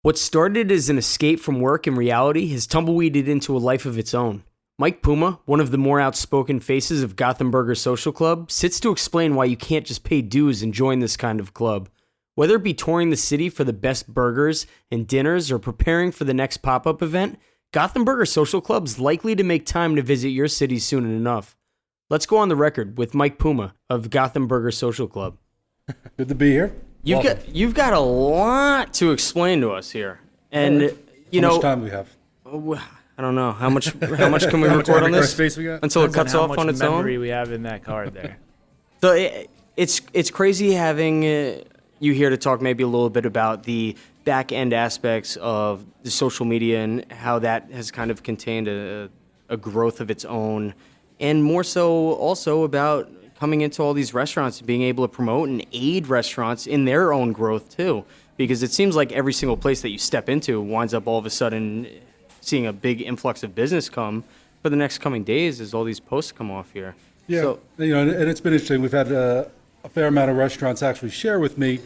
What started as an escape from work and reality has tumbleweeded into a life of its own. Mike Puma, one of the more outspoken faces of Gotham Burger Social Club, sits to explain why you can't just pay dues and join this kind of club. Whether it be touring the city for the best burgers and dinners or preparing for the next pop-up event, Gotham Burger Social Club's likely to make time to visit your city soon enough. Let's go on the record with Mike Puma of Gotham Burger Social Club. Good to be here. You've got a lot to explain to us here, and How much time do we have? I don't know how much can we record on this space we got? until it cuts off on its own. Memory we have in that card there. So it's crazy having you here to talk maybe a little bit about the back end aspects of the social media and how that has kind of contained a growth of its own, and more so also about coming into all these restaurants and being able to promote and aid restaurants in their own growth too. Because it seems like every single place that you step into winds up all of a sudden seeing a big influx of business come for the next coming days as all these posts come off here. Yeah, So, and it's been interesting. We've had a fair amount of restaurants actually share with me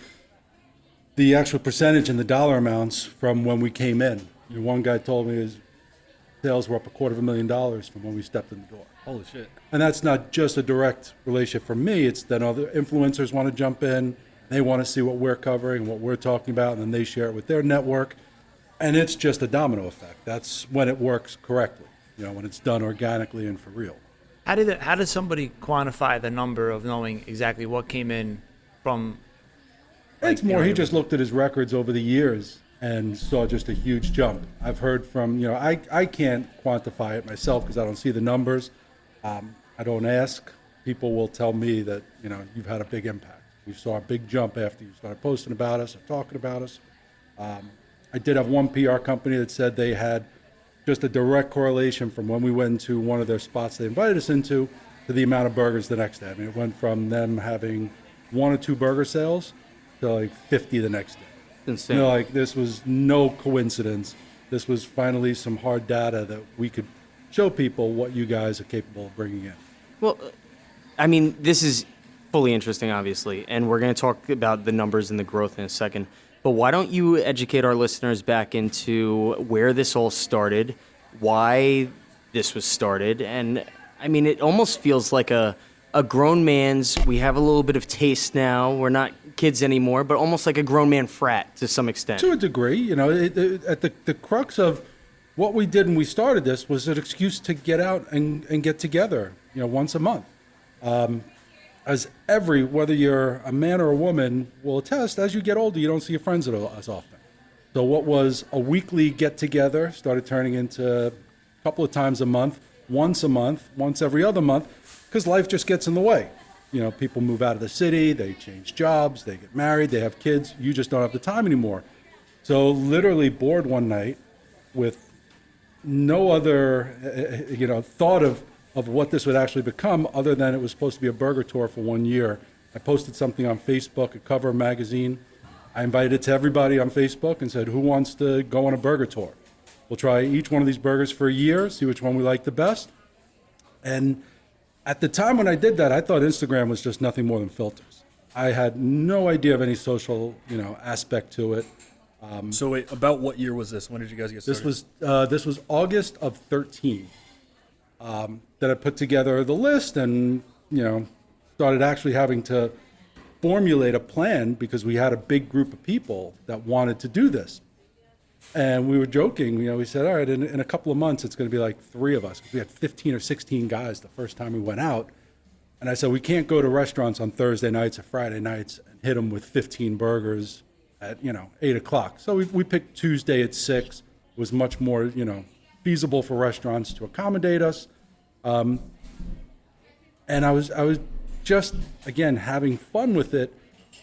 the actual percentage and the dollar amounts from when we came in. One guy told me his sales were up $250,000 from when we stepped in the door. Holy shit. And that's not just a direct relationship for me. It's that other influencers want to jump in. They want to see what we're covering and what we're talking about, and then they share it with their network. And it's just a domino effect. That's when it works correctly, when it's done organically and for real. How did somebody quantify the number of knowing exactly what came in from? It's more, he just looked at his records over the years and saw just a huge jump. I've heard from, I can't quantify it myself because I don't see the numbers. I don't ask. People will tell me that, you've had a big impact. You saw a big jump after you started posting about us or talking about us. I did have one PR company that said they had just a direct correlation from when we went into one of their spots they invited us into to the amount of burgers the next day. I mean, it went from them having 1 or 2 burger sales to like 50 the next day. insane. This was no coincidence. This was finally some hard data that we could show people what you guys are capable of bringing in. Well, I mean, this is fully interesting, obviously, and we're going to talk about the numbers and the growth in a second. But why don't you educate our listeners back into where this all started, why this was started, and I mean, it almost feels like a grown man's, we have a little bit of taste now, we're not kids anymore, but almost like a grown man frat to some extent. To a degree, at the crux of what we did when we started this was an excuse to get out and get together, once a month. Whether you're a man or a woman will attest, as you get older, you don't see your friends as often. So what was a weekly get-together started turning into a couple of times a month, once every other month, because life just gets in the way. People move out of the city, they change jobs, they get married, they have kids. You just don't have the time anymore. So literally bored one night with no other, thought of what this would actually become other than it was supposed to be a burger tour for 1 year. I posted something on Facebook, a cover magazine. I invited it to everybody on Facebook and said, who wants to go on a burger tour? We'll try each one of these burgers for a year, see which one we like the best. And at the time when I did that, I thought Instagram was just nothing more than filters. I had no idea of any social, aspect to it. So wait, about what year was this? When did you guys get started? This was August of 13. That I put together the list and, started actually having to formulate a plan because we had a big group of people that wanted to do this. And we were joking, we said, all right, in a couple of months, it's going to be like 3 of us. We had 15 or 16 guys the first time we went out. And I said, we can't go to restaurants on Thursday nights or Friday nights and hit them with 15 burgers at, 8 o'clock. So we picked Tuesday at 6. It was much more, feasible for restaurants to accommodate us. And I was just, again, having fun with it.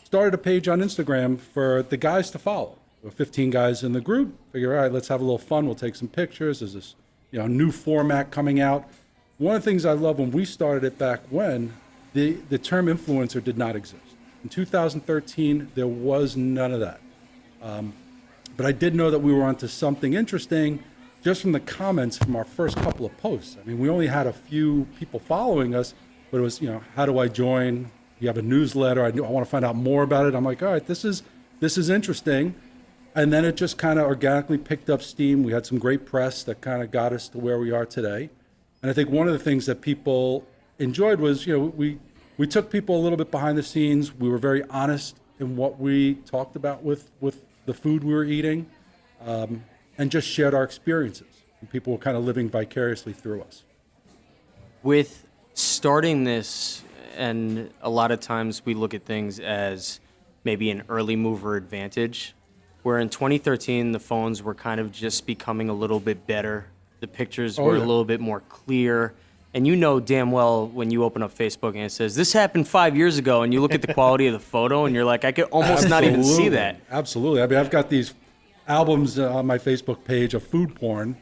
Started a page on Instagram for the guys to follow. There were 15 guys in the group. Figure, all right, let's have a little fun. We'll take some pictures. There's this, new format coming out. One of the things I love when we started it back when, the term influencer did not exist. In 2013, there was none of that. But I did know that we were onto something interesting just from the comments from our first couple of posts. I mean, we only had a few people following us, but it was, how do I join? You have a newsletter. I want to find out more about it. I'm like, all right, this is interesting. And then it just kind of organically picked up steam. We had some great press that kind of got us to where we are today. And I think one of the things that people enjoyed was, we took people a little bit behind the scenes. We were very honest in what we talked about with the food we were eating, and just shared our experiences. And people were kind of living vicariously through us. With starting this, and a lot of times we look at things as maybe an early mover advantage, where in 2013 the phones were kind of just becoming a little bit better. The pictures were a little bit more clear. And you know damn well when you open up Facebook and it says, this happened 5 years ago, and you look at the quality of the photo and you're like, I could almost not even see that. Absolutely. I mean, I've got these albums on my Facebook page of food porn.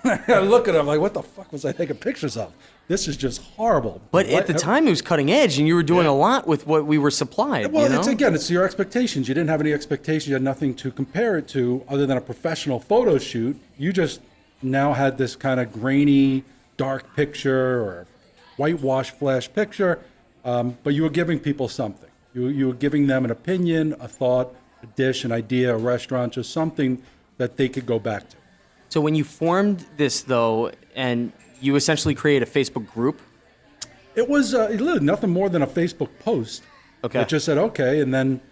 I look at them like, what the fuck was I taking pictures of? This is just horrible. But at the time, it was cutting edge, and you were doing a lot with what we were supplied. Well, you know? it's your expectations. You didn't have any expectations. You had nothing to compare it to other than a professional photo shoot. You just now had this kind of grainy, dark picture or whitewash flash picture, but you were giving people something. You were giving them an opinion, a thought, a dish, an idea, a restaurant, just something that they could go back to. So when you formed this, though, and you essentially create a Facebook group? It was nothing more than a Facebook post. Okay. It just said, okay, and then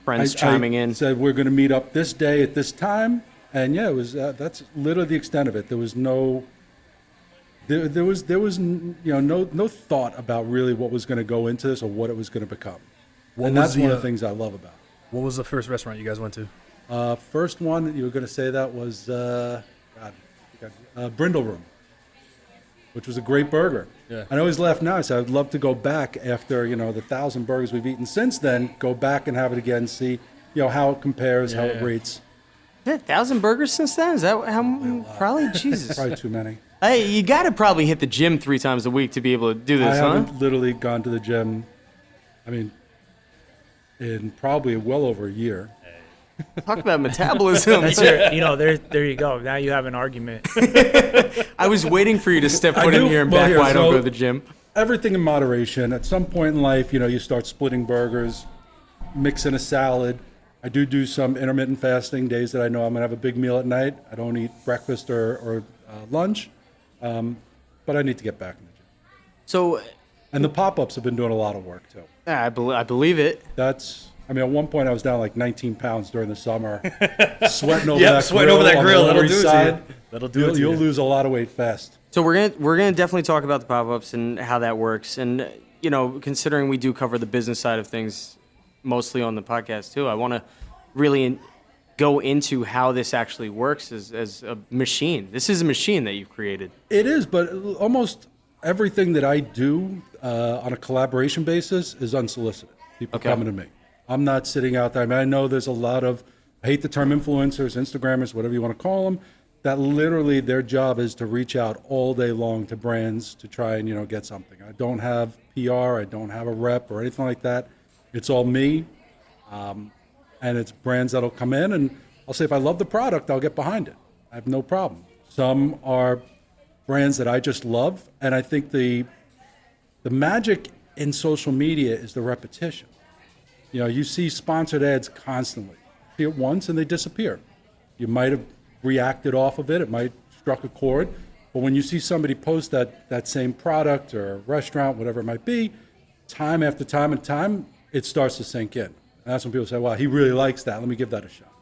Friends chiming in. Said, we're going to meet up this day at this time. And yeah, it was that's literally the extent of it. There was no... There was no thought about really what was going to go into this or what it was going to become. And that's one of the things I love about it. What was the first restaurant you guys went to? First one, you were going to say that was Brindle Room, which was a great burger. Yeah. I always laugh now. I said I'd love to go back after the 1,000 burgers we've eaten since then. Go back and have it again, see how it compares, how it rates. 1,000 burgers since then? Is that how? Probably, Jesus. Probably too many. Hey, you got to probably hit the gym 3 times a week to be able to do this, I huh? haven't literally gone to the gym. I mean, in probably well over a year. Talk about metabolism. That's there you go. Now you have an argument. I was waiting for you to step foot in here and back why I don't go to the gym. Everything in moderation. At some point in life, you start splitting burgers, mix in a salad. I do some intermittent fasting days that I know I'm going to have a big meal at night. I don't eat breakfast or lunch, but I need to get back in the gym. So, and the pop-ups have been doing a lot of work too. I believe it. At one point I was down like 19 pounds during the summer, sweating over that grill. On the That'll do it to you. That'll do it to you. You'll lose a lot of weight fast. So we're gonna definitely talk about the pop-ups and how that works. And considering we do cover the business side of things mostly on the podcast too, I want to really go into how this actually works as a machine. This is a machine that you've created. It is, but almost everything that I do on a collaboration basis is unsolicited. People coming to me. I'm not sitting out there. I mean, I know there's a lot of, I hate the term influencers, Instagrammers, whatever you want to call them, that literally their job is to reach out all day long to brands to try and, get something. I don't have PR. I don't have a rep or anything like that. It's all me. And it's brands that'll come in, and I'll say if I love the product, I'll get behind it. I have no problem. Some are brands that I just love, and I think the magic in social media is the repetition. You see sponsored ads constantly. You see it once and they disappear. You might have reacted off of it. It might have struck a chord. But when you see somebody post that same product or restaurant, whatever it might be, time after time and time, it starts to sink in. And that's when people say, wow, he really likes that. Let me give that a shot.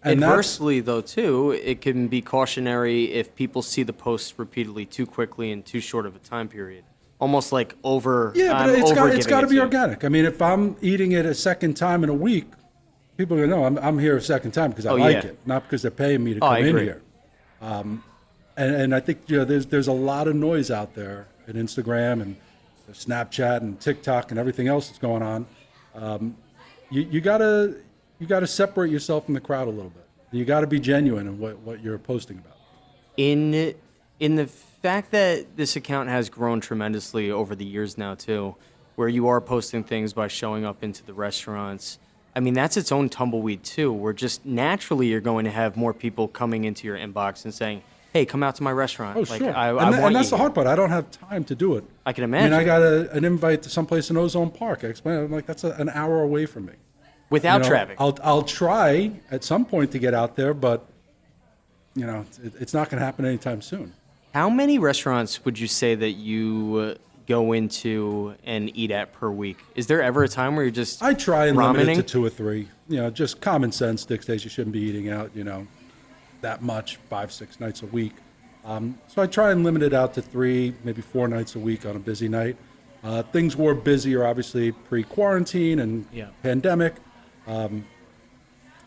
And Adversely, though, too, it can be cautionary if people see the posts repeatedly too quickly in too short of a time period. Almost like over. Yeah, but it's got to be organic. I mean, if I'm eating it a second time in a week, people are going to know I'm here a second time because I like it, not because they're paying me to come in here. And I think there's a lot of noise out there in Instagram and Snapchat and TikTok and everything else that's going on. You gotta separate yourself from the crowd a little bit. You got to be genuine in what you're posting about. In the fact that this account has grown tremendously over the years now too, where you are posting things by showing up into the restaurants, I mean, that's its own tumbleweed too, where just naturally you're going to have more people coming into your inbox and saying, hey, come out to my restaurant. Oh, sure. And that's the hard part. I don't have time to do it. I can imagine. I mean, I got an invite to someplace in Ozone Park. I explained, I'm like, that's an hour away from me. without traffic. I'll try at some point to get out there, but it's not going to happen anytime soon. How many restaurants would you say that you go into and eat at per week? Is there ever a time where you're just I try and limit it ramening? to 2 or 3. Just common sense dictates you shouldn't be eating out, that much 5-6 nights a week. So I try and limit it out to 3, maybe 4 nights a week on a busy night. Things were busier, obviously, pre-quarantine and pandemic. And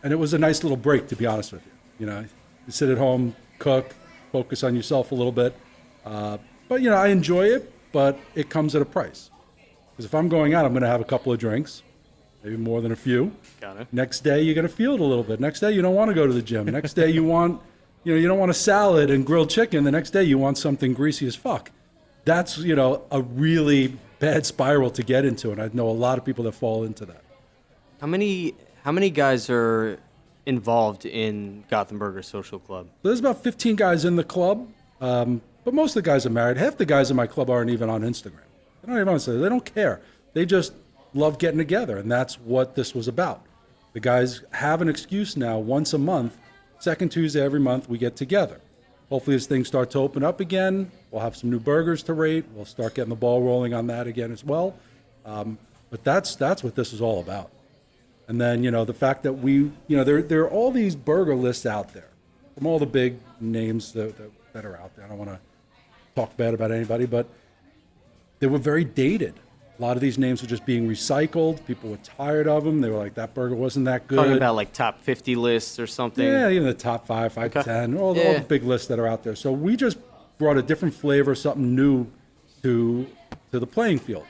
it was a nice little break, to be honest with you. You sit at home, cook, focus on yourself a little bit. But I enjoy it, but it comes at a price. Because if I'm going out, I'm going to have a couple of drinks, maybe more than a few. Got it. Next day, you're going to feel it a little bit. Next day, you don't want to go to the gym. Next day, you want, you don't want a salad and grilled chicken. The next day, you want something greasy as fuck. That's, a really bad spiral to get into, and I know a lot of people that fall into that. How many guys are involved in Gotham Burger Social Club? There's about 15 guys in the club, but most of the guys are married. Half the guys in my club aren't even on Instagram. They're not even on Instagram. They don't care. They just love getting together, and that's what this was about. The guys have an excuse now once a month, second Tuesday every month, we get together. Hopefully as things start to open up again, we'll have some new burgers to rate. We'll start getting the ball rolling on that again as well. But that's what this is all about. And then, the fact that there are all these burger lists out there from all the big names that are out there. I don't want to talk bad about anybody, but they were very dated. A lot of these names were just being recycled. People were tired of them. They were like, that burger wasn't that good. Talking about like top 50 lists or something. Yeah, even the top 5 to 10, all the big lists that are out there. So we just brought a different flavor, something new to the playing field.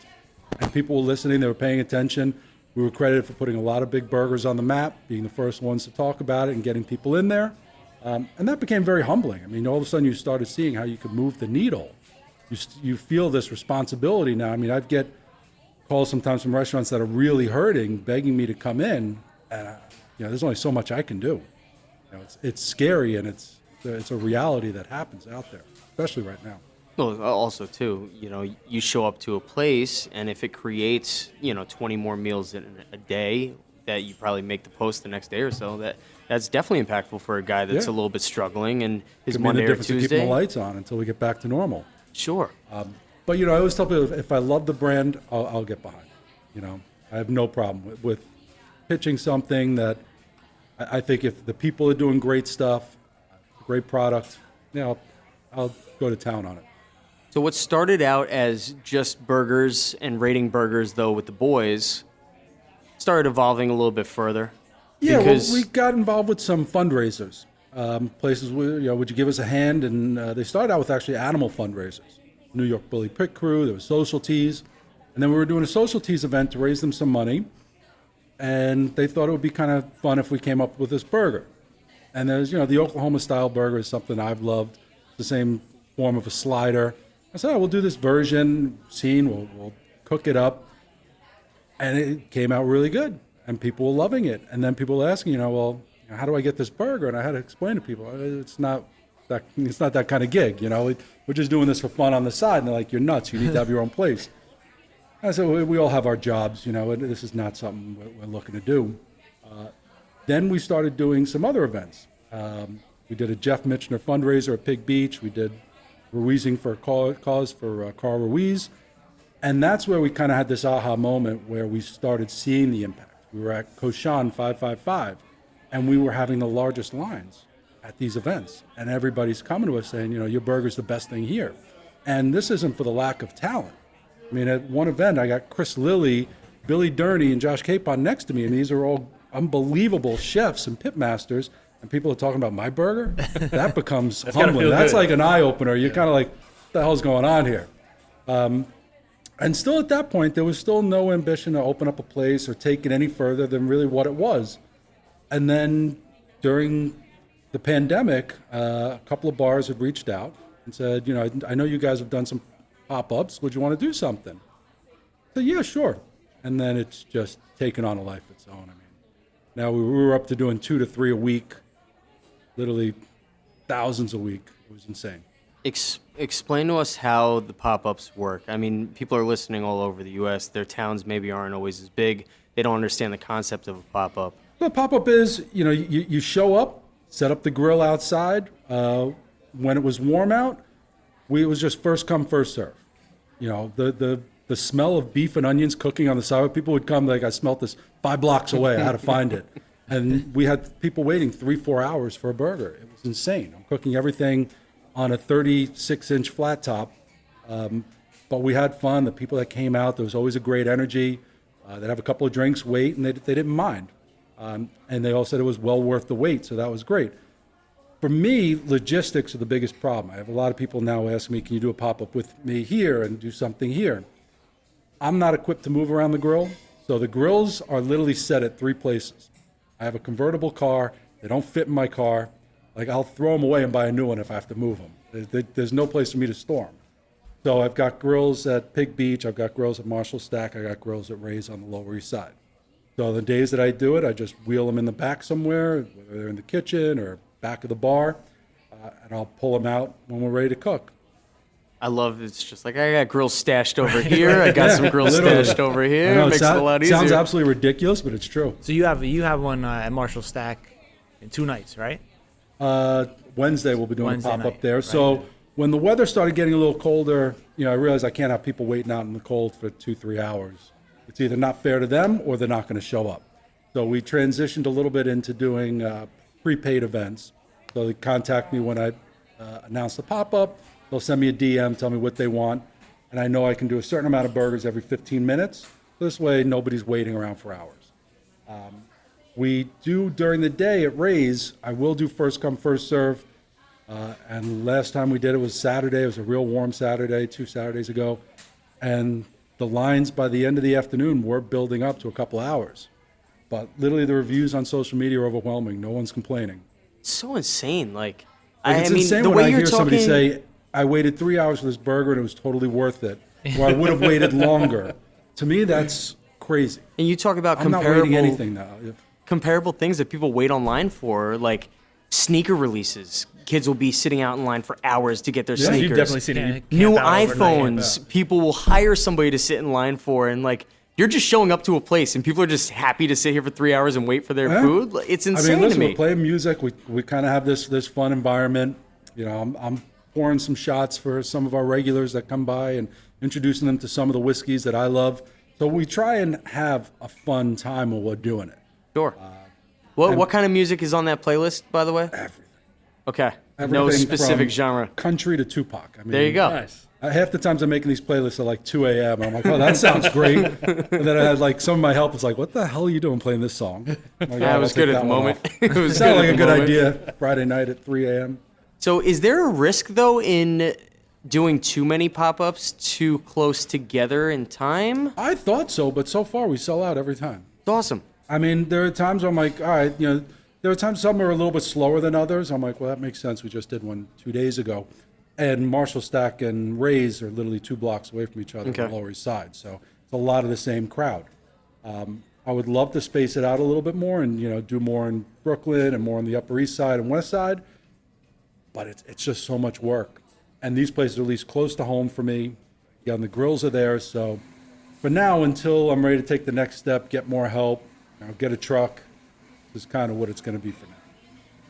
And people were listening. They were paying attention. We were credited for putting a lot of big burgers on the map, being the first ones to talk about it and getting people in there. And that became very humbling. I mean, all of a sudden you started seeing how you could move the needle. You feel this responsibility now. I mean, I'd get calls sometimes from restaurants that are really hurting, begging me to come in. And, there's only so much I can do. It's scary, and it's a reality that happens out there, especially right now. Well, also too, you show up to a place, and if it creates, 20 more meals in a day, that you probably make the post the next day or so. That's definitely impactful for a guy that's a little bit struggling, and his Could Monday mean the or difference of Tuesday. keeping the lights on until we get back to normal. Sure. But I always tell people if I love the brand, I'll get behind it. I have no problem with pitching something that I think if the people are doing great stuff, great product, I'll go to town on it. So what started out as just burgers and rating burgers, though, with the boys, started evolving a little bit further. Yeah, because we got involved with some fundraisers. Places, would you give us a hand? And they started out with actually animal fundraisers. New York Bully Pit Crew, there was Social Teas. And then we were doing a Social Teas event to raise them some money. And they thought it would be kind of fun if we came up with this burger. And there's, the Oklahoma-style burger is something I've loved. It's the same form of a slider. I said, we'll do this version, we'll cook it up. And it came out really good. And people were loving it. And then people were asking, well, how do I get this burger? And I had to explain to people, it's not that kind of gig, We're just doing this for fun on the side. And they're like, you're nuts. You need to have your own place. I said, we all have our jobs, This is not something we're looking to do. Then we started doing some other events. We did a Jeff Mitchner fundraiser at Pig Beach. We did Ruizing for a Cause for Carl Ruiz. And that's where we kind of had this aha moment where we started seeing the impact. We were at Koshan 555, and we were having the largest lines at these events. And everybody's coming to us saying, your burger's the best thing here. And this isn't for the lack of talent. I mean, at one event, I got Chris Lilly, Billy Durney, and Josh Capon next to me, and these are all unbelievable chefs and pitmasters. And people are talking about my burger. That becomes humbling. That's like an eye-opener. You're kind of like, what the hell's going on here? And still at that point, there was still no ambition to open up a place or take it any further than really what it was. And then during the pandemic, a couple of bars had reached out and said, I know you guys have done some pop-ups. Would you want to do something? I said, yeah, sure. And then it's just taken on a life of its own. I mean, now we were up to doing 2 to 3 a week, literally thousands a week. It was insane. Explain to us how the pop-ups work. I mean, people are listening all over the U.S. Their towns maybe aren't always as big. they don't understand the concept of a pop-up. The pop-up is, you show up, set up the grill outside. When it was warm out, it was just first come, first serve. The smell of beef and onions cooking on the side, people would come like, I smelt this 5 blocks away, I had to find it. And we had people waiting 3-4 hours for a burger. It was insane. I'm cooking everything on a 36-inch flat top. But we had fun. The people that came out, there was always a great energy. They'd have a couple of drinks, wait, and they didn't mind. And they all said it was well worth the wait, so that was great. For me, logistics are the biggest problem. I have a lot of people now asking me, can you do a pop-up with me here and do something here? I'm not equipped to move around the grill, so the grills are literally set at 3 places. I have a convertible car. They don't fit in my car. Like, I'll throw them away and buy a new one if I have to move them. There's no place for me to store them. So I've got grills at Pig Beach. I've got grills at Marshall Stack. I got grills at Ray's on the Lower East Side. So the days that I do it, I just wheel them in the back somewhere, whether they're in the kitchen or back of the bar, and I'll pull them out when we're ready to cook. I love it's just like I got grills stashed over here. I got some grills stashed over here. It makes it a lot easier. Sounds absolutely ridiculous, but it's true. So you have one at Marshall Stack in 2 nights, right? Wednesday we'll be doing Wednesday a pop-up night, there. right. So when the weather started getting a little colder, I realized I can't have people waiting out in the cold for 2-3 hours. It's either not fair to them or they're not going to show up. So we transitioned a little bit into doing prepaid events. So they contact me when I announce the pop-up. They'll send me a DM, tell me what they want, and I know I can do a certain amount of burgers every 15 minutes. This way, nobody's waiting around for hours. We do during the day at Ray's. I will do first come, first serve. And last time we did it was Saturday. It was a real warm Saturday, 2 Saturdays ago. And the lines by the end of the afternoon were building up to a couple hours. But literally the reviews on social media are overwhelming. No one's complaining. It's so insane. Like it's I mean, insane the when way I you're hear talking, somebody say, I waited 3 hours for this burger and it was totally worth it. Or I would have waited longer. To me, that's crazy. and you talk about I'm not comparable waiting anything now. comparable things that people wait online for, like sneaker releases. Kids will be sitting out in line for hours to get their Yeah, sneakers. You've definitely seen it. You New camp out overnight. iPhones, people will hire somebody to sit in line for, and like you're just showing up to a place, and people are just happy to sit here for 3 hours and wait for their Yeah. food. Like, it's insane listen, to me. we're playing music. We kind of have this fun environment. I'm pouring some shots for some of our regulars that come by and introducing them to some of the whiskeys that I love. So we try and have a fun time while we're doing it. Sure. What kind of music is on that playlist, by the way? Everything. Okay. No Everything specific from genre. Country to Tupac. I mean, There you go. Nice. Half the times I'm making these playlists at like 2 a.m. I'm like, oh, that sounds great. And then I had like some of my help was like, what the hell are you doing playing this song? I'm like, Yeah, "Oh, it was I'll take good at that the one moment. off." It was Sounded good like at a the good moment. idea Friday night at 3 a.m. So, is there a risk though in doing too many pop-ups too close together in time? I thought so, but so far we sell out every time. It's awesome. I mean, there are times where I'm like, all right, there are times some are a little bit slower than others. I'm like, well, that makes sense. We just did one 2 days ago. And Marshall Stack and Ray's are literally 2 blocks away from each other Okay. on the Lower East Side. So it's a lot of the same crowd. I would love to space it out a little bit more and, do more in Brooklyn and more on the Upper East Side and West Side. But it's just so much work. And these places are at least close to home for me. Again, the grills are there. So for now, until I'm ready to take the next step, get more help, get a truck, this is kind of what it's going to be for now.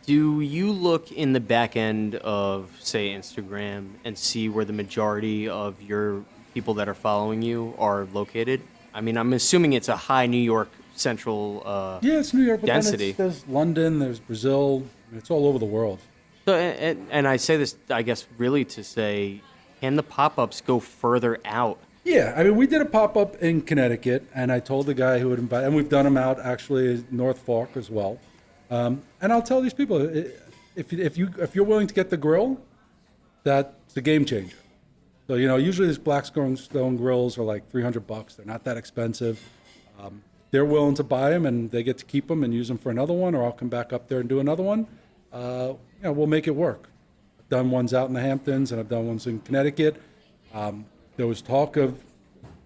Do you look in the back end of, say, Instagram and see where the majority of your people that are following you are located? I mean, I'm assuming it's a high New York central Yeah, it's New York, but density. then there's London, there's Brazil. It's all over the world. So, and I say this, I guess, really to say, can the pop-ups go further out? Yeah, I mean, we did a pop-up in Connecticut, and I told the guy who would invite, and we've done them out actually North Fork as well. And I'll tell these people, if you're willing to get the grill, that's a game changer. So usually these Blackstone grills are like $300. They're not that expensive. They're willing to buy them, and they get to keep them and use them for another one, or I'll come back up there and do another one. We'll make it work. I've done ones out in the Hamptons, and I've done ones in Connecticut. There was talk of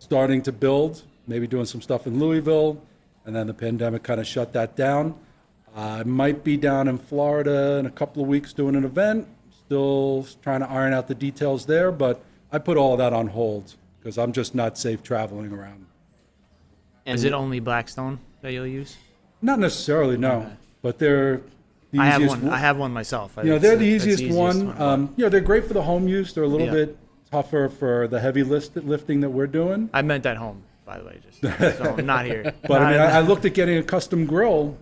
starting to build, maybe doing some stuff in Louisville, and then the pandemic kind of shut that down. I might be down in Florida in a couple of weeks doing an event, still trying to iron out the details there, but I put all of that on hold because I'm just not safe traveling around. And Is it only Blackstone that you'll use? Not necessarily, no, Okay. but they're the I have easiest. one. I have one myself. They're the easiest one. They're great for the home use. They're a little Yeah. bit tougher for the heavy lifting that we're doing. I meant at home, by the way, just so not here. But I mean, Not- I looked at getting a custom grill,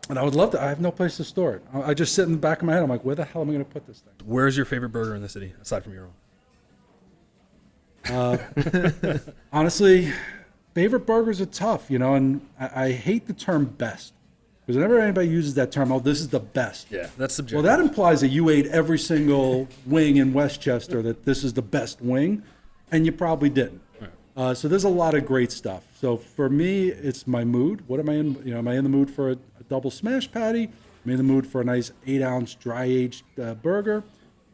and I would love to. I have no place to store it. I just sit in the back of my head. I'm like, where the hell am I going to put this thing? Where's your favorite burger in the city aside from your own? Honestly, favorite burgers are tough, and I hate the term best because whenever anybody uses that term, oh, this is the best. Yeah, that's Well, subjective. that implies that you ate every single wing in Westchester, that this is the best wing, and you probably didn't. So there's a lot of great stuff. So for me, it's my mood. What am I in? Am I in the mood for a double smash patty? Am I in the mood for a nice 8-ounce dry-aged burger?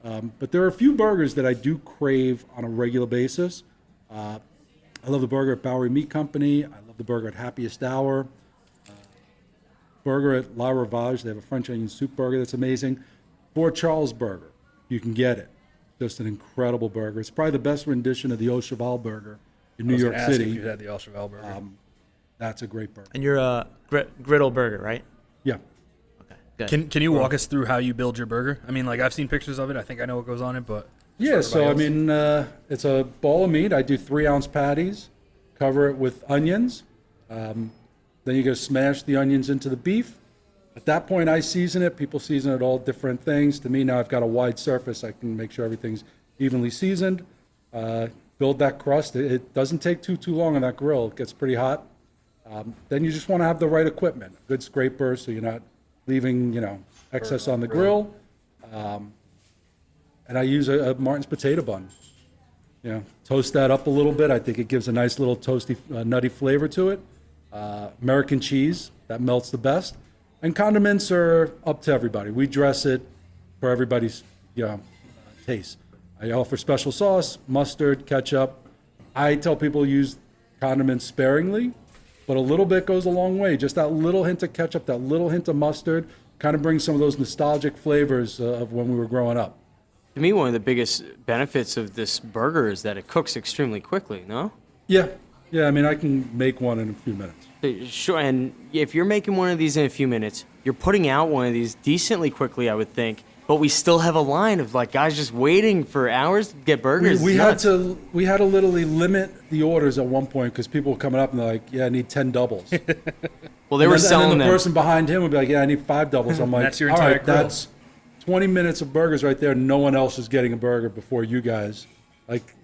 But there are a few burgers that I do crave on a regular basis. I love the burger at Bowery Meat Company. I love the burger at Happiest Hour. Burger at La Ravage. They have a French onion soup burger that's amazing. Fort Charles Burger. You can get it. Just an incredible burger. It's probably the best rendition of the Au Cheval burger in New York If you City. had the Al Cheval burger. That's a great burger. And you're a griddle burger, right? Yeah. Okay, good. Can you walk us through how you build your burger? I mean, like I've seen pictures of it. I think I know what goes on it, but Yeah, for so I everybody mean, it's a ball of meat. I do 3-ounce patties, cover it with onions. Then you go smash the onions into the beef. At that point, I season it. People season it all different things. To me, now I've got a wide surface. I can make sure everything's evenly seasoned. Build that crust. It doesn't take too long on that grill. It gets pretty hot. Then you just want to have the right equipment, a good scraper, so you're not leaving excess on the grill. And I use a Martin's potato bun. Toast that up a little bit. I think it gives a nice little toasty, nutty flavor to it. American cheese, that melts the best. And condiments are up to everybody. We dress it for everybody's taste. I offer special sauce, mustard, ketchup. I tell people use condiments sparingly, but a little bit goes a long way. Just that little hint of ketchup, that little hint of mustard, kind of brings some of those nostalgic flavors of when we were growing up. To me, one of the biggest benefits of this burger is that it cooks extremely quickly, no? Yeah. I mean, I can make one in a few minutes. Sure, and if you're making one of these in a few minutes, you're putting out one of these decently quickly, I would think. But we still have a line of guys just waiting for hours to get burgers. We had It's nuts. to literally limit the orders at one point because people were coming up and they're like, "Yeah, I need 10 doubles." Well, they were and selling then the them. person behind him would be like, "Yeah, I need 5 doubles." I'm like, That's your "All entire right, grill." that's 20 minutes of burgers right there. No one else is getting a burger before you guys."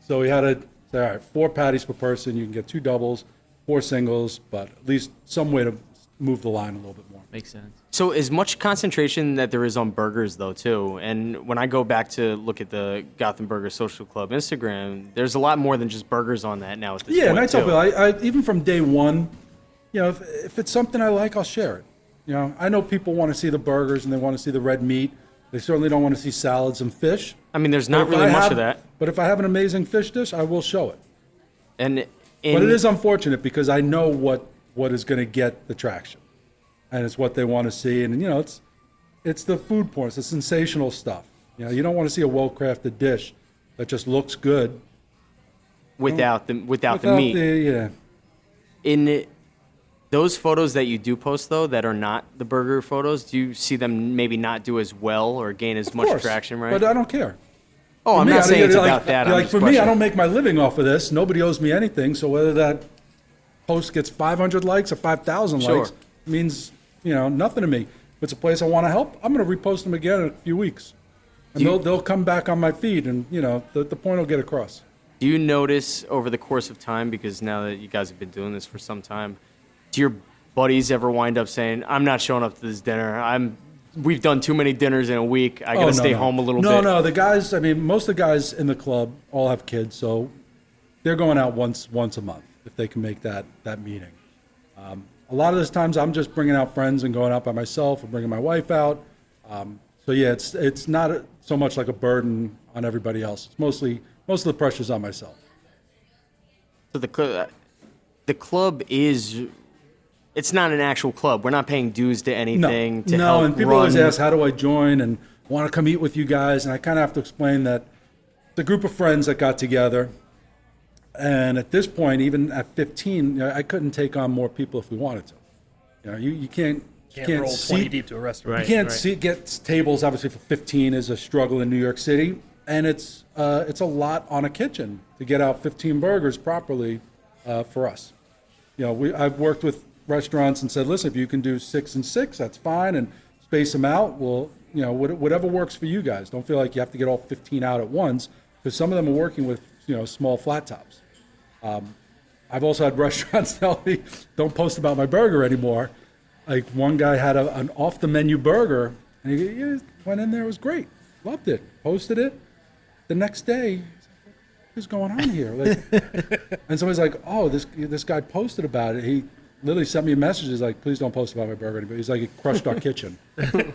So we had to say, "All right, 4 patties per person. You can get 2 doubles, 4 singles, but at least some way to move the line a little bit more." Makes sense. So as much concentration that there is on burgers, though, too. And when I go back to look at the Gotham Burger Social Club Instagram, there's a lot more than just burgers on that now at this Yeah, point, and I tell too. people, I even from day one, if it's something I like, I'll share it. I know people want to see the burgers and they want to see the red meat. They certainly don't want to see salads and fish. I mean, there's But not if really I much have- of that. But if I have an amazing fish dish, I will show it. And But it is unfortunate because I know what is going to get the traction, and it's what they want to see. And it's the food porn, it's the sensational stuff. You don't want to see a well-crafted dish that just looks good without the meat. Yeah. In those photos that you do post, though, that are not the burger photos, do you see them maybe not do as well or gain as much course, traction, right? But I don't care. Oh, I'm For me, not saying it's like- about that. I'm Like just for me, I questioning. don't make my living off of this. Nobody owes me anything. So whether that post gets 500 likes or 5,000 Sure. likes means nothing to me. If it's a place I want to help, I'm going to repost them again in a few weeks, and they'll come back on my feed, and the point will get across. Do you notice over the course of time, because now that you guys have been doing this for some time, do your buddies ever wind up saying, "I'm not showing up to this dinner. We've done too many dinners in a week. I got to stay home a little bit." No, the guys. I mean, most of the guys in the club all have kids, so they're going out once a month if they can make that meeting. A lot of those times, I'm just bringing out friends and going out by myself, or bringing my wife out. So yeah, it's not so much like a burden on everybody else. It's most of the pressure's on myself. So the club is. It's not an actual club. We're not paying dues to anything to help and people run. always ask, "How do I join?" and want to come eat with you guys, and I kind of have to explain that the group of friends that got together. And at this point, even at 15, you know, I couldn't take on more people if we wanted to. You know, you can't Can't roll 20 seat, deep to a restaurant. Right. you can't get tables. Obviously, for 15 is a struggle in New York City, and it's a lot on a kitchen to get out 15 burgers properly for us. You know, I've worked with restaurants and said, listen, if you can do 6 and 6, that's fine, and space them out. Well, you know, whatever works for you guys. Don't feel like you have to get all 15 out at once, because some of them are working with, you know, small flat tops. I've also had restaurants tell me, don't post about my burger anymore. Like one guy had an off-the-menu burger, and he went in there, it was great, loved it, posted it. The next day, he's like, what is going on here? Like, and somebody's like, oh, this guy posted about it. He literally sent me a message. He's like, please don't post about my burger anymore. He's like, it crushed our kitchen.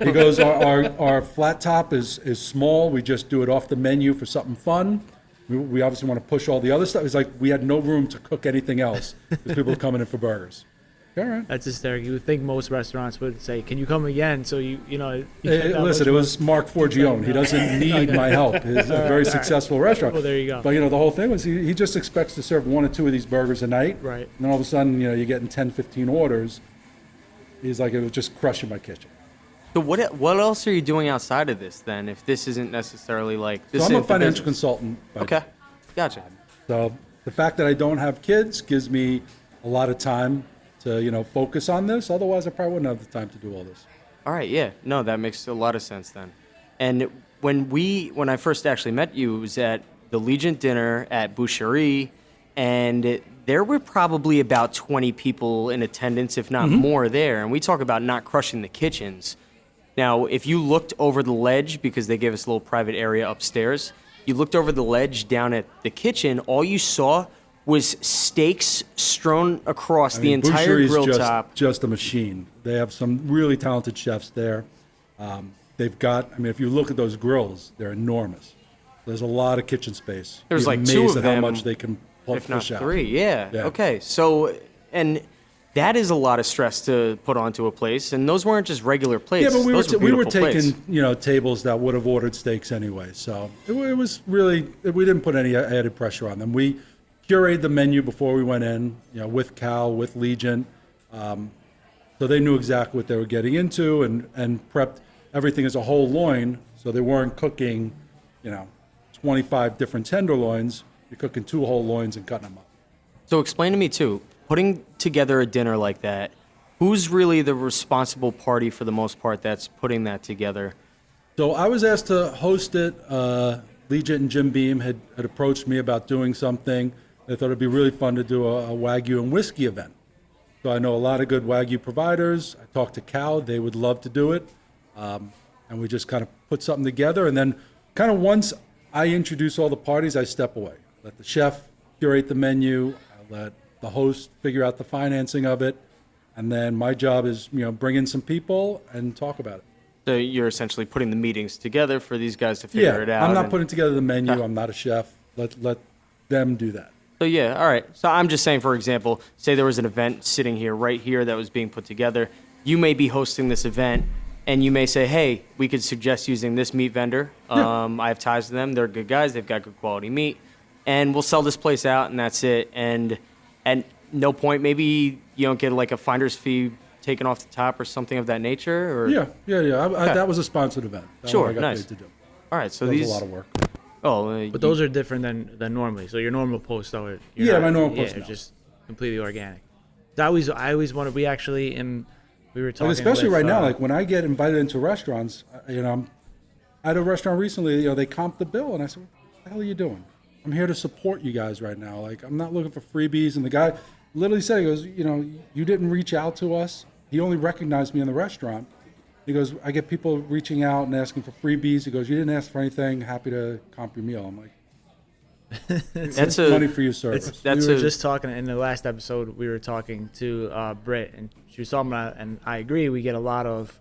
He goes, our flat top is small. We just do it off the menu for something fun. We obviously want to push all the other stuff. It's like we had no room to cook anything else because people were coming in for burgers. All right. That's hysterical. You would think most restaurants would say, "Can you come again?" So you know. Listen, it was Mark Forgione. He doesn't need my help. He's a very successful restaurant. Well, there you go. But, you know, the whole thing was he just expects to serve 1 or 2 of these burgers a night. Right. And then all of a sudden, you know, you're getting 10, 15 orders. He's like, it was just crushing my kitchen. So what else are you doing outside of this then? If this isn't necessarily like this, So I'm a is the financial business? consultant. by Okay, day. gotcha. So the fact that I don't have kids gives me a lot of time to, you know, focus on this. Otherwise, I probably wouldn't have the time to do all this. All right, yeah, no, that makes a lot of sense then. And when I first actually met you, it was at the Legion dinner at Boucherie, and there were probably about 20 people in attendance, if not more, there. And we talk about not crushing the kitchens. Now, if you looked over the ledge, because they gave us a little private area upstairs, you looked over the ledge down at the kitchen, all you saw was steaks strewn across the entire Boucherie's grill top. just a machine. They have some really talented chefs there. They've got, I mean, if you look at those grills, they're enormous. There's a lot of kitchen space. There's You're like 2 amazed of at them, how much they can if not push out. 3. Yeah. Yeah. Okay. So, and that is a lot of stress to put onto a place, and those weren't just regular plates. Yeah, but Those we were beautiful plates. taking, you know, tables that would have ordered steaks anyway. So it was really, we didn't put any added pressure on them. We curated the menu before we went in, you know, with Cal, with Legion. So they knew exactly what they were getting into and prepped everything as a whole loin. So they weren't cooking, you know, 25 different tenderloins. You're cooking 2 whole loins and cutting them up. So explain to me too, putting together a dinner like that, who's really the responsible party for the most part that's putting that together? So I was asked to host it. Legion and Jim Beam had approached me about doing something. They thought it'd be really fun to do a Wagyu and whiskey event. So I know a lot of good Wagyu providers. I talked to Cal. They would love to do it. And we just kind of put something together. And then kind of once I introduce all the parties, I step away. Let the chef curate the menu. I let the host figure out the financing of it. And then my job is, you know, bring in some people and talk about it. So you're essentially putting the meetings together for these guys to figure it out. I'm not and- putting together the menu. I'm not a chef. Let them do that. So yeah, all right. So I'm just saying, for example, say there was an event sitting here, right here, that was being put together. You may be hosting this event, and you may say, hey, we could suggest using this meat vendor. I have ties to them. They're good guys. They've got good quality meat. And we'll sell this place out, and that's it. And at no point, maybe you don't get like a finder's fee taken off the top or something of that nature? Or? Yeah. That was a sponsored event. That Sure, was what I got nice. paid to do. All right, so That was these... a lot of work. Oh, But those are different than normally. So your normal posts are Yeah, my normal posts, are no. just completely organic. I always wanted. We actually we were talking. Like especially with, right now, like when I get invited into restaurants, you know, I had a restaurant recently, you know, they comped the bill, and I said, what the hell are you doing? I'm here to support you guys right now. Like, I'm not looking for freebies. And the guy literally said, he goes, you know, you didn't reach out to us. He only recognized me in the restaurant. He goes, I get people reaching out and asking for freebies. He goes, you didn't ask for anything. Happy to comp your meal. I'm like, that's money for your service. That's we were a- just talking in the last episode. We were talking to Britt, and she was talking about, and I agree. We get a lot of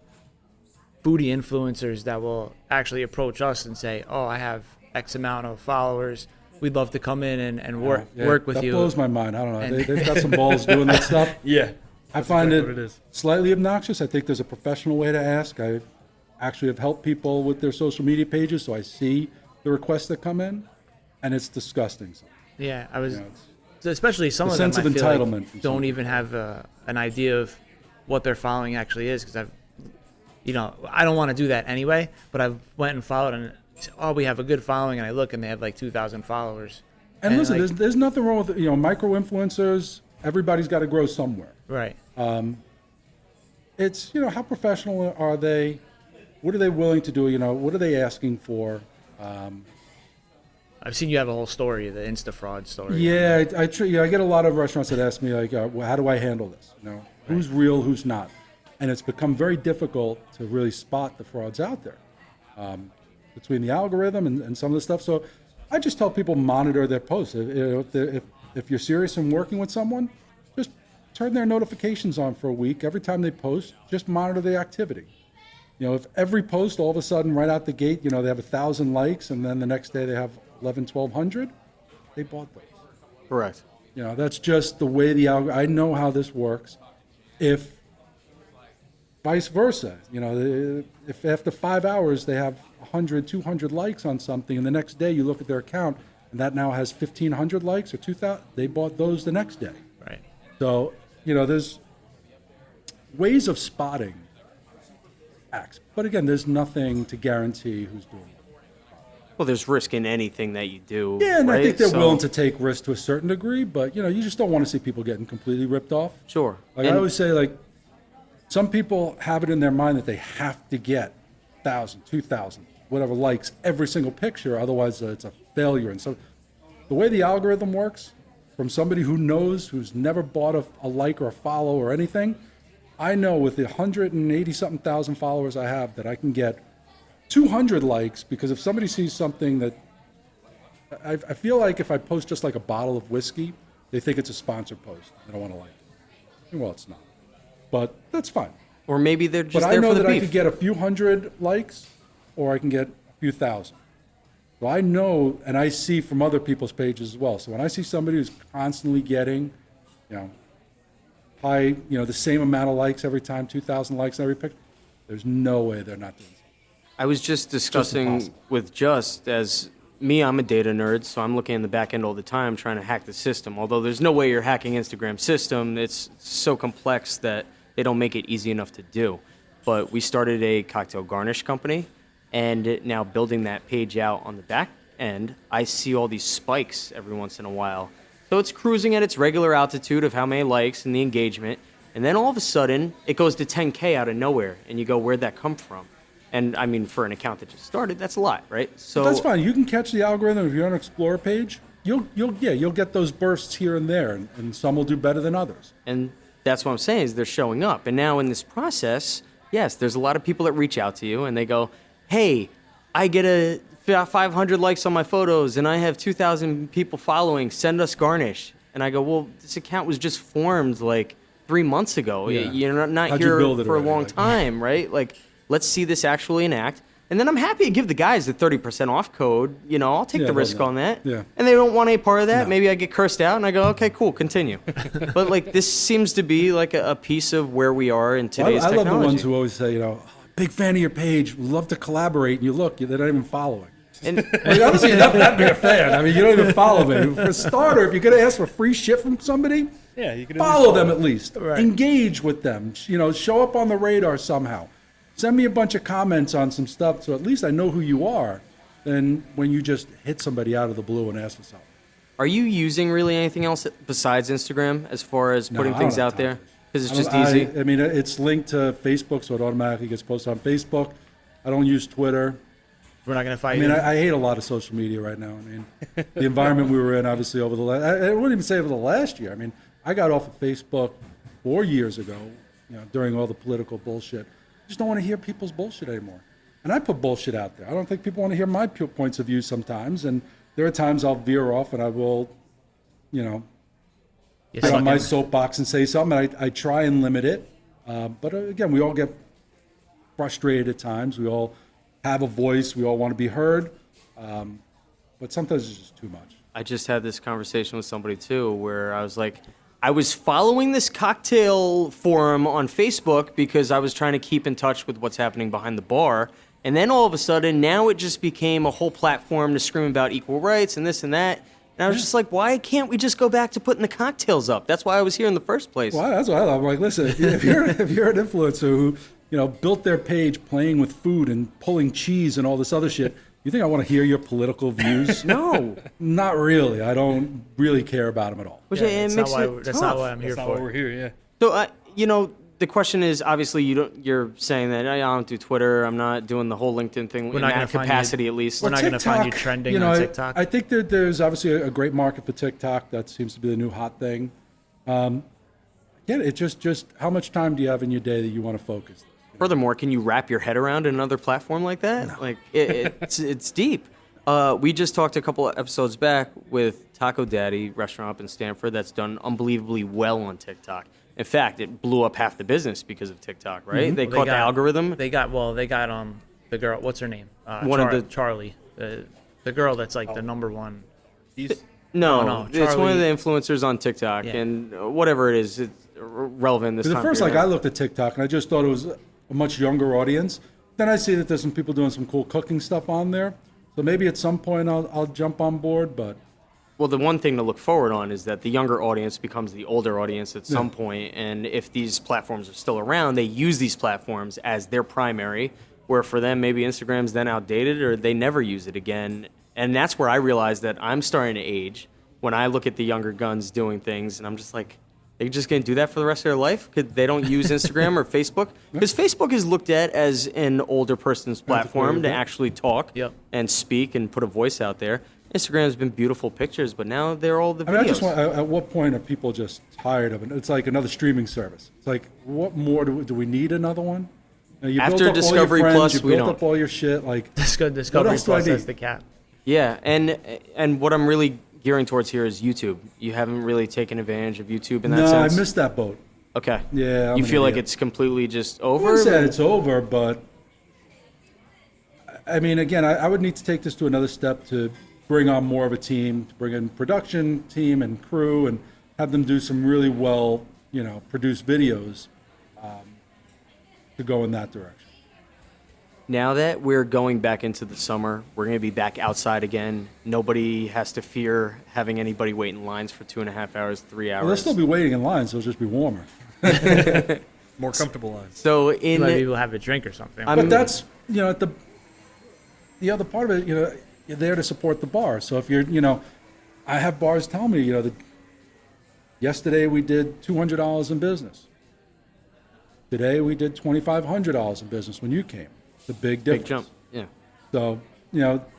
foodie influencers that will actually approach us and say, "Oh, I have X amount of followers. We'd love to come in and work Yeah, work with that you." That blows my mind. I don't know. And- They've got some balls doing that stuff. Yeah. I find exactly what it it is. slightly obnoxious. I think there's a professional way to ask. I actually have helped people with their social media pages, so I see the requests that come in, and it's disgusting. Yeah, I was. You know, especially some The of them, sense I of feel like entitlement from don't some even have an idea of what their following actually is. Because I don't want to do that anyway. But I went and followed, and we have a good following, and I look, and they have like 2,000 followers. And listen, like, there's nothing wrong with micro influencers. Everybody's got to grow somewhere. right. It's how professional are they? What are they willing to do? What are they asking for? I've seen you have a whole story, the Insta fraud story. Yeah, I get a lot of restaurants that ask me like, well, how do I handle this? Who's real, who's not, and it's become very difficult to really spot the frauds out there between the algorithm and some of the stuff. So I just tell people monitor their posts. If you're serious in working with someone, just turn their notifications on for a week. Every time they post, just monitor the activity. If every post all of a sudden right out the gate, they have 1,000 likes, and then the next day they have 1,100, they bought those. Correct. That's just the way I know how this works. If vice versa, if after 5 hours they have 100, 200 likes on something, and the next day you look at their account and that now has 1,500 likes or 2,000, they bought those the next day. Right. So, there's ways of spotting acts. But again, there's nothing to guarantee who's doing it. Well, there's risk in anything that you do. Yeah, and right? I think they're So- willing to take risks to a certain degree, but you just don't want to see people getting completely ripped off. Sure. Like I always say, some people have it in their mind that they have to get 1,000, 2,000, whatever likes every single picture, otherwise it's a failure. And so the way the algorithm works, from somebody who knows, who's never bought a like or a follow or anything, I know with the 180-something thousand followers I have that I can get 200 likes, because if somebody sees something that I feel like if I post just like a bottle of whiskey, they think it's a sponsored post. They don't want to like it. Well, it's not. But that's fine. Or maybe they're just But I there know for the that I beef. could get a few hundred likes, or I can get a few thousand. So I know, and I see from other people's pages as well. So when I see somebody who's constantly getting, the same amount of likes every time, 2,000 likes on every picture, there's no way they're not doing something. I was just discussing impossible. with as me, I'm a data nerd, so I'm looking in the back end all the time trying to hack the system. Although there's no way you're hacking Instagram's system. It's so complex that they don't make it easy enough to do. But we started a cocktail garnish company, and now building that page out on the back end, I see all these spikes every once in a while. So it's cruising at its regular altitude of how many likes and the engagement, and then all of a sudden it goes to 10K out of nowhere, and you go, where'd that come from? And I mean, for an account that just started, that's a lot, right? So That's fine. You can catch the algorithm if you're on an Explorer page. You'll get those bursts here and there, and some will do better than others. And that's what I'm saying is they're showing up. And now in this process, yes, there's a lot of people that reach out to you and they go, hey, I get 500 likes on my photos and I have 2,000 people following. Send us garnish. And I go, well, this account was just formed like 3 months ago. Yeah. You're not How'd you here build it for a already? long time, right? Like, let's see this actually enact. And then I'm happy to give the guys the 30% off code. I'll take Yeah, the they'll risk know. on that. Yeah. And they don't want any part of that. No. Maybe I get cursed out and I go, okay, cool, continue. But this seems to be like a piece of where we are in today's I love technology. the ones who always say, big fan of your page, would love to collaborate, and you look, they're not even following. And Like, obviously, you're not that big a fan. I mean, you don't even follow me. For a starter, if you're going to ask for free shit from somebody, Yeah, you can follow them at least. Right. Engage with them. Show up on the radar somehow. Send me a bunch of comments on some stuff so at least I know who you are than when you just hit somebody out of the blue and ask for something. are you using really anything else besides Instagram as far as No, putting I things don't have out there? time for it. Because it's just easy. I mean, it's linked to Facebook, so it automatically gets posted on Facebook. I don't use Twitter. We're not going to fight I mean, you. I hate a lot of social media right now. I mean, the environment we were in, obviously, over the last, I wouldn't even say over the last year. I mean, I got off of Facebook 4 years ago, during all the political bullshit. I just don't want to hear people's bullshit anymore. And I put bullshit out there. I don't think people want to hear my points of view sometimes. And there are times I'll veer off and I will, You get on suck my in. soapbox and say something. I try and limit it. But again, we all get frustrated at times. We all have a voice. We all want to be heard. But sometimes it's just too much. I just had this conversation with somebody too where I was like, I was following this cocktail forum on Facebook because I was trying to keep in touch with what's happening behind the bar. And then all of a sudden, now it just became a whole platform to scream about equal rights and this and that. And I was just like, why can't we just go back to putting the cocktails up? That's why I was here in the first place. Well, that's what I love. I'm like, listen, if you're an influencer who built their page playing with food and pulling cheese and all this other shit, you think I want to hear your political views? No. Not really. I don't really care about them at all. Which Yeah, it that's makes not why, it that's tough. not what I'm here That's not why for. we're here. Yeah. So, the question is, obviously, you're saying that I don't do Twitter. I'm not doing the whole LinkedIn thing We're in not that gonna find you- capacity, at least. We're not going to find you TikTok, trending on TikTok. I think that there's obviously a great market for TikTok. That seems to be the new hot thing. Again, it's just how much time do you have in your day that you want to focus? Furthermore, can you wrap your head around another platform like that? No. Like it's deep. We just talked a couple of episodes back with Taco Daddy restaurant up in Stanford that's done unbelievably well on TikTok. In fact, it blew up half the business because of TikTok, right? Mm-hmm. They caught the algorithm. They got the girl. What's her name? One of the- Charlie, the girl that's like the number one. No, it's one Charlie- of the influencers on TikTok, Yeah. and whatever it is, it's relevant this Because time. at first, period. I looked at TikTok and I just thought it was a much younger audience. Then I see that there's some people doing some cool cooking stuff on there. So maybe at some point I'll jump on board, but Well, the one thing to look forward on is that the younger audience becomes the older audience at some point, and if these platforms are still around, they use these platforms as their primary, where for them maybe Instagram's then outdated or they never use it again. And that's where I realize that I'm starting to age when I look at the younger guns doing things, and I'm just like, they're just going to do that for the rest of their life because they don't use Instagram or Facebook? Because Facebook is looked at as an older person's platform to actually talk Yep. and speak and put a voice out there. Instagram's been beautiful pictures, but now they're all the videos. I mean, I just want, at what point are people just tired of it? It's like another streaming service. It's like, what more do we need another one? You built After up all your Discovery friends, Plus, you we built don't. up all your shit. Like, Discovery else do I Plus has need? the cap. Yeah, and what I'm really gearing towards here is YouTube. You haven't really taken advantage of YouTube in that no, I sense. missed that boat. Okay. Yeah, I'm you an feel like idiot. it's completely just I over? wouldn't say it's over, but I mean, again, I would need to take this to another step to bring on more of a team, to bring in production team and crew, and have them do some really well, produced videos to go in that direction. Now that we're going back into the summer, we're going to be back outside again. Nobody has to fear having anybody wait in lines for 2.5 hours, 3 hours. Well, they'll still be waiting in line, so it'll just be warmer. More comfortable lines. So You might be able to have a drink or something. But that's, at the other part of it, you're there to support the bar. So if you're, I have bars tell me, yesterday we did $200 in business. Today we did $2,500 in business when you came. It's a big difference. big jump. Yeah. So,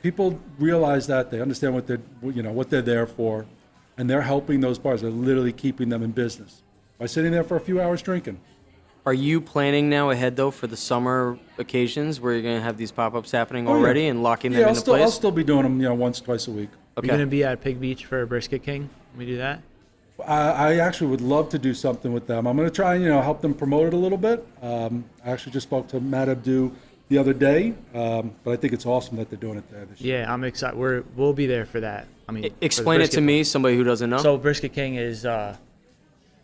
people realize that, they understand what they're there for, and they're helping those bars. They're literally keeping them in business by sitting there for a few hours drinking. Are you planning now ahead, though, for the summer occasions where you're going to have these pop-ups happening Oh, yeah. already and locking them Yeah, into I'll place? still be doing them, once, twice a week. Okay. You gonna be at Pig Beach for Brisket King? Can we do that? I actually would love to do something with them. I'm going to try and help them promote it a little bit. I actually just spoke to Matt Abdu the other day, but I think it's awesome that they're doing it there this year. Yeah, I'm excited. We'll be there for that. I mean, for the Explain it to Brisket me, somebody who doesn't know. So Brisket King is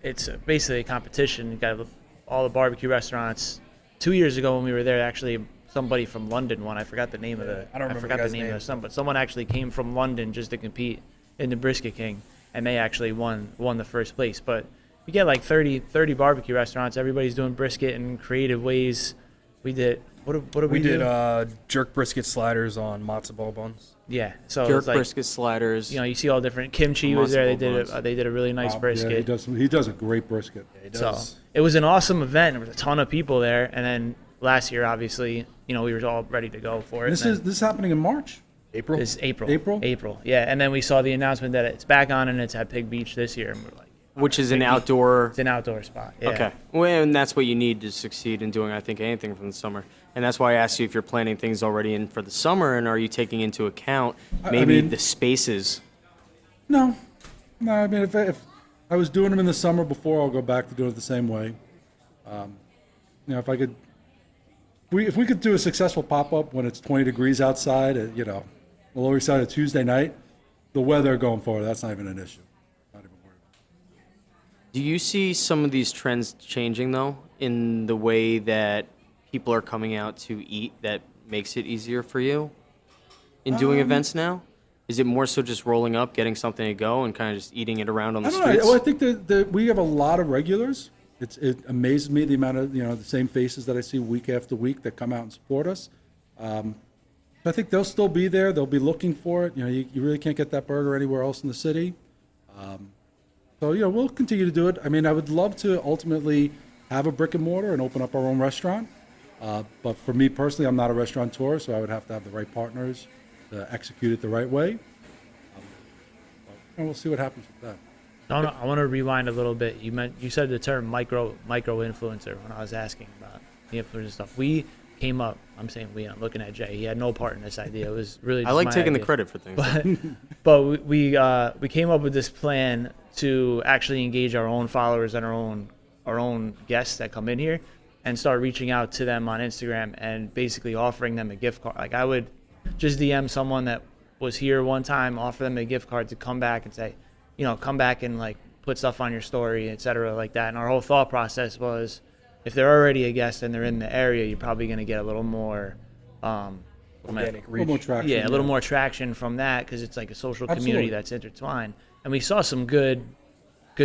it's basically a competition. You got all the barbecue restaurants. 2 years ago when we were there, actually somebody from London won. I forgot the name of the. I don't remember forgot the guy's name name. of the but someone actually came from London just to compete in the Brisket King, and they actually won the first place. But you get like 30 barbecue restaurants. Everybody's doing brisket in creative ways. We did. What did we do? We did jerk brisket sliders on matzo ball buns. Yeah. So Jerk it's like, brisket sliders. you see all different. Kimchi was there. They did Matzo they did a really nice Yeah, brisket. he does a great brisket. Yeah, he So does. it was an awesome event. There was a ton of people there, and then last year, obviously, we were all ready to go for it. This and is this is happening in March. April. then it's April. April? April. Yeah, and then we saw the announcement that it's back on and it's at Pig Beach this year, and we're like, which is an outdoor. it's an outdoor spot. Yeah. Okay. Well, and that's what you need to succeed in doing, I think, anything from the summer. And that's why I asked you if you're planning things already in for the summer, and are you taking into account maybe mean- the spaces? No. I mean, if I was doing them in the summer before, I'll go back to doing it the same way. If I could, if we could do a successful pop-up when it's 20 degrees outside, the Lower East Side of Tuesday night, the weather going forward, that's not even an issue. Not even worried about Do you see some of these trends changing, though, in the way that people are coming out to eat that makes it easier for you in doing events now? Is it more so just rolling up, getting something to go, and kind of just eating it around on the I don't streets? know. Well, I think that we have a lot of regulars. It amazes me the amount of the same faces that I see week after week that come out and support us. I think they'll still be there. They'll be looking for it. You really can't get that burger anywhere else in the city. So we'll continue to do it. I mean, I would love to ultimately have a brick and mortar and open up our own restaurant. But for me personally, I'm not a restaurateur, so I would have to have the right partners to execute it the right way. And we'll see what happens with that. I want to rewind a little bit. You said the term micro influencer when I was asking about the influencer stuff. We came up. I'm saying we. I'm looking at Jay. He had no part in this idea. It was really. I like my taking the idea. credit for things. But we came up with this plan to actually engage our own followers and our own guests that come in here, and start reaching out to them on Instagram and basically offering them a gift card. Like I would just DM someone that was here one time, offer them a gift card to come back and say, come back and like put stuff on your story, et cetera, like that. And our whole thought process was, if they're already a guest and they're in the area, you're probably going to get a little more Organic A little more traction. yeah, a little more traction from that because it's like a social community Absolutely. that's intertwined. And we saw some good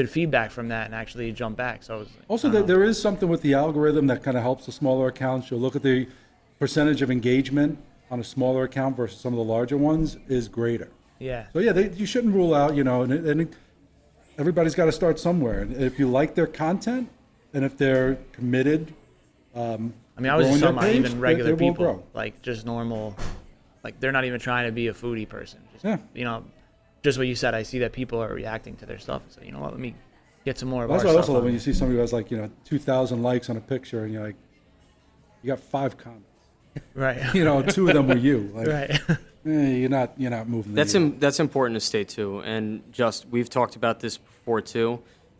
feedback from that and actually jumped back. So it was like, Also, there is something with the algorithm that kind of helps the smaller accounts. You'll look at the percentage of engagement on a smaller account versus some of the larger ones is greater. yeah. So you shouldn't rule out, and everybody's got to start somewhere. And if you like their content, and if they're committed, I mean, I was just growing talking their about page, even regular they will people, grow. like just normal, like they're not even trying to be a foodie person. Just, Yeah. Just what you said. I see that people are reacting to their stuff. So you know what? Let me get some more of That's our why I stuff. also love on when you there. see somebody who has like 2,000 likes on a picture, and you're like, you got 5 comments. Right. 2 of them were you. Like, Right. you're not moving. That's important to state too. And just we've talked about this before too,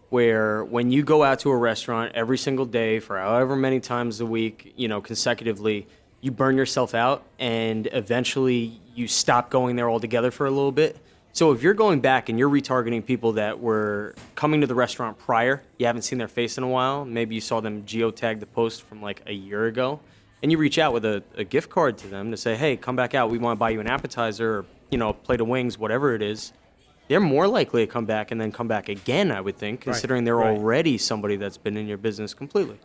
where when you go out to a restaurant every single day for however many times a week, consecutively, you burn yourself out, and eventually you stop going there altogether for a little bit. So if you're going back and you're retargeting people that were coming to the restaurant prior, you haven't seen their face in a while, maybe you saw them geotag the post from like a year ago, and you reach out with a gift card to them to say, hey, come back out, we want to buy you an appetizer or, a plate of wings, whatever it is, they're more likely to come back and then come back again, I would think, considering they're right. already somebody that's been in your business completely.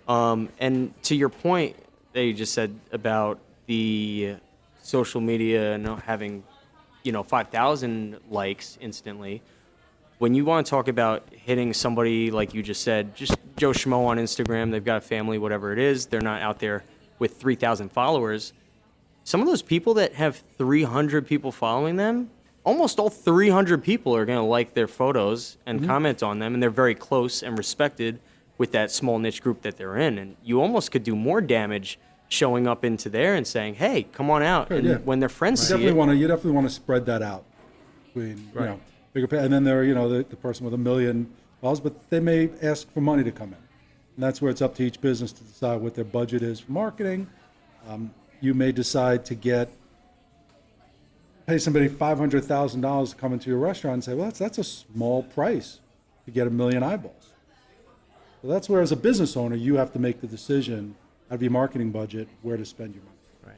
And to your point that you just said about the social media and having 5,000 likes instantly. When you want to talk about hitting somebody, like you just said, just Joe Schmo on Instagram, they've got a family, whatever it is, they're not out there with 3,000 followers. Some of those people that have 300 people following them, almost all 300 people are going to like their photos and comment on them, and they're very close and respected with that small niche group that they're in. And you almost could do more damage showing up into there and saying, hey, come on out. Sure, and yeah. when their friends You see definitely it, want to spread that out between Right. bigger, and then there the person with 1 million followers, but they may ask for money to come in, and that's where it's up to each business to decide what their budget is for marketing. You may decide to pay somebody $500,000 to come into your restaurant and say, well, that's a small price to get 1 million eyeballs. So that's where, as a business owner, you have to make the decision out of your marketing budget where to spend your money. Right.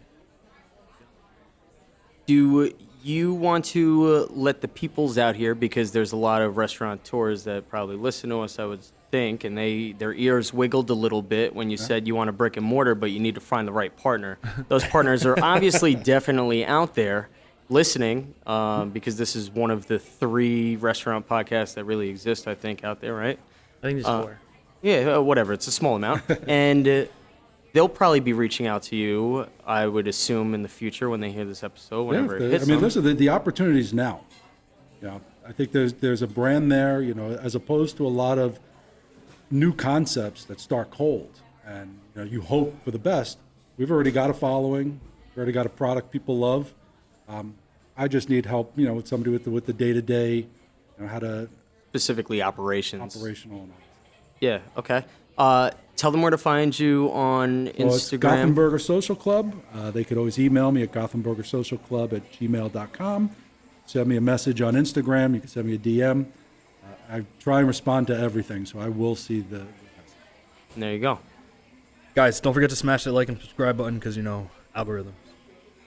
do you want to let the peoples out here, because there's a lot of restaurateurs that probably listen to us, I would think, and their ears wiggled a little bit when you said you want a brick and mortar, but you need to find the right partner. Those partners are obviously definitely out there listening, because this is one of the 3 restaurant podcasts that really exist, I think, out there, right? I think there's 4. Yeah, whatever. It's a small amount. And they'll probably be reaching out to you, I would assume, in the future when they hear this episode, whenever it hits them. Listen, the opportunity's now. I think there's a brand there, as opposed to a lot of new concepts that start cold. And, you hope for the best. We've already got a following. We've already got a product people love. I just need help, with somebody with the day-to-day, how to Specifically operations. operational. And all. Yeah, okay. Tell them where to find you on Well, it's Instagram. Gotham Burger Social Club. They could always email me at gothamburgersocialclub@gmail.com. Send me a message on Instagram. You can send me a DM. I try and respond to everything, so I will see the message. There you go. Guys, don't forget to smash that like and subscribe button because, algorithms.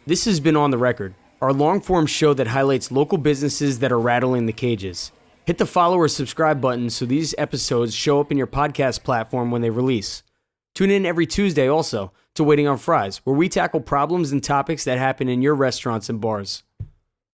This has been On the Record, our long-form show that highlights local businesses that are rattling the cages. Hit the follow or subscribe button so these episodes show up in your podcast platform when they release. Tune in every Tuesday also to Waiting on Fries, where we tackle problems and topics that happen in your restaurants and bars.